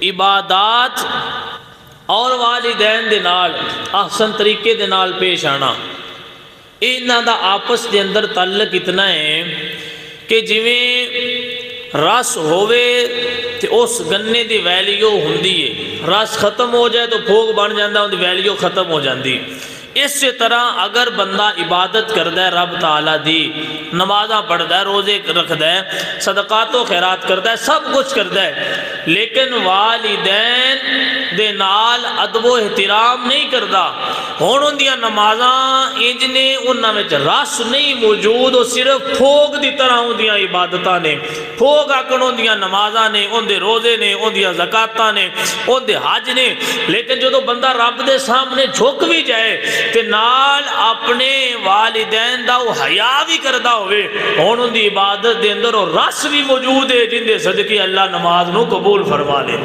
عبادات اور والدین دے نال احسن طریقے دے نال پیش آنا، انہاں دا آپس دے اندر تعلق اتنا ہے کہ جویں رس ہووے تے اس گنے دی ویلیو ہوندی ہے، رس ختم ہو جائے تو پھوگ بن جاندہ، ان دی ویلیو ختم ہو جاندی۔ اسی طرح اگر بندہ عبادت کردہ ہے رب تعالیٰ دی، نمازاں پڑھدہ ہے، روزے رکھدہ ہے، صدقات و خیرات کردہ ہے، سب کچھ کردہ ہے، لیکن والدین دے نال ادب و احترام نہیں کردہ، ہون ان دیا نمازاں انجنے انہاں میں رس نہیں موجود، وہ صرف پھوگ دی طرح ان دیا عبادتاں نے، پھوگ آکن ان دیا نمازاں نے، ان دے روزے نے، ان دیا زکاتاں نے، ان دے حج نے، لیکن جو بندہ رب دے سامنے جھک بھی جائے تے نال اپنے والدین دا وہ حیا بھی کردہ ہوئے، ہون ان دی عبادت دے اندر اور رس بھی موجود ہے جن دے صدقے اللہ نماز نو قبول فرما لے۔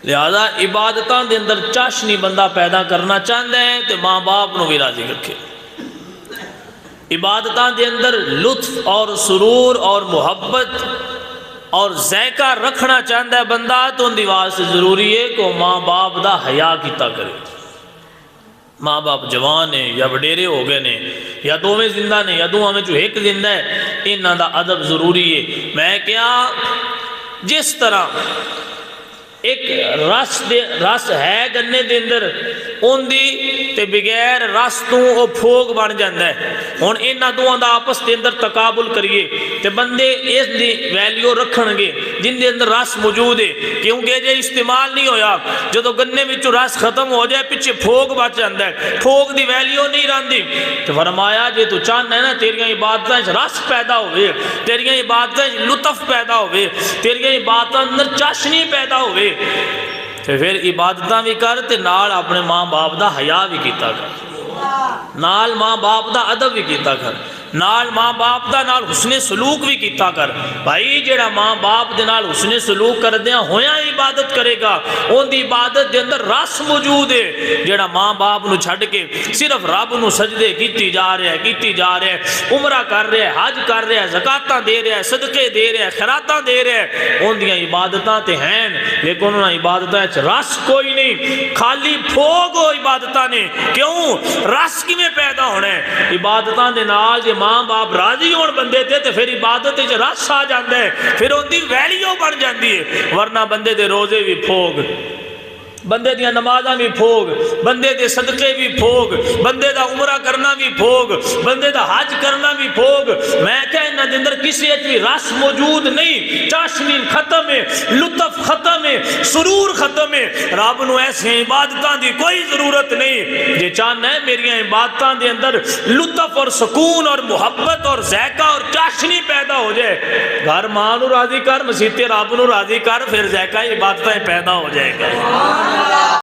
لہذا عبادتاں دے اندر چاشنی بندہ پیدا کرنا چاہتا ہے تے ماں باپ نو بھی راضی رکھے، عبادتاں دے اندر لطف اور سرور اور محبت اور ذائقہ رکھنا چاہتا ہے بندہ تو ان دیوار سے ضروری ہے کہ وہ ماں باپ دا حیا کیتا کرے۔ ماں باپ جوان ہیں یا وڈیرے ہو گئے نے یا دوویں زندہ نے یا دوواں میں جو ایک زندہ ہے، انہاں دا ادب ضروری ہے۔ میں کیا جس طرح ایک رس ہے گنے دے اندر ان دی تے بغیر رس تو وہ پھوگ بن جاندہ ہے، ہون انہاں دوہاں دا آپس دے اندر تقابل کریے تے بندے اس دی ویلیو رکھن گے جن دے اندر رس موجود ہے، کیونکہ جے استعمال نہیں ہویا جدو گنے وچوں رس ختم ہو جائے پیچھے پھوگ بچ جاندہ ہے، پھوگ دی ویلیو نہیں رہندی۔ تو فرمایا جے تو چاہنا ہے نا تیریاں عبادتاں رس پیدا ہوئے، تیریاں عبادتاں لطف پیدا ہوئے، تیریاں عبادتاں اندر چاشنی پیدا ہوئے، پھر عبادتاں بھی کر تے نال اپنے ماں باپ دا حیا بھی کیتا کر، نال ماں باپ دا ادب بھی کیتا کر، نال ماں باپ دا نال حسن سلوک بھی کیتا کر۔ بھائی جیڑا ماں باپ دے نال حسن سلوک کر دیا ہویا عبادت کرے گا، ان دی عبادت دے اندر رس موجود ہے۔ جیڑا ماں باپ نو چھڑ کے صرف رب نو سجدے کیتی جا رہا ہے، عمرہ کر رہا ہے، حج کر رہا ہے، زکاتاں دے رہا ہے، صدقے دے رہا ہے، خیراتاں دے رہا ہے، ان دیاں عبادتاں تے ہیں لیکن انہاں عبادتاں وچ رس کوئی نہیں، خالی پھوگ ہو عبادتاں نے۔ کیوں؟ رس کیویں پیدا ہونا ہے؟ عبادتاں دے نال جے ماں باپ راضی ہون بندے تے پھر عبادت وچ رس آ جاندا ہے، پھر ان دی ویلیو بن جاندی ہے، ورنہ بندے دے روزے بھی پھوگ، بندے دیا نمازاں بھی پھوگ، بندے دے صدقے بھی پھوگ، بندے دا عمرہ کرنا بھی پھوگ، بندے دا حج کرنا بھی پھوگ۔ میں کہنا دے اندر کسی بھی رس موجود نہیں، چاشنی ختم ہے، لطف ختم ہے، سرور ختم ہے۔ رب نو ایسے عبادتاں دی کوئی ضرورت نہیں۔ جے چاہنا ہے میری عبادتاں دے اندر لطف اور سکون اور محبت اور ذائقہ اور چاشنی پیدا ہو جائے، گھر ماں نو راضی کر، مسیتے رب نو راضی کر، پھر ذائقہ عبادتیں پیدا ہو جائے گا۔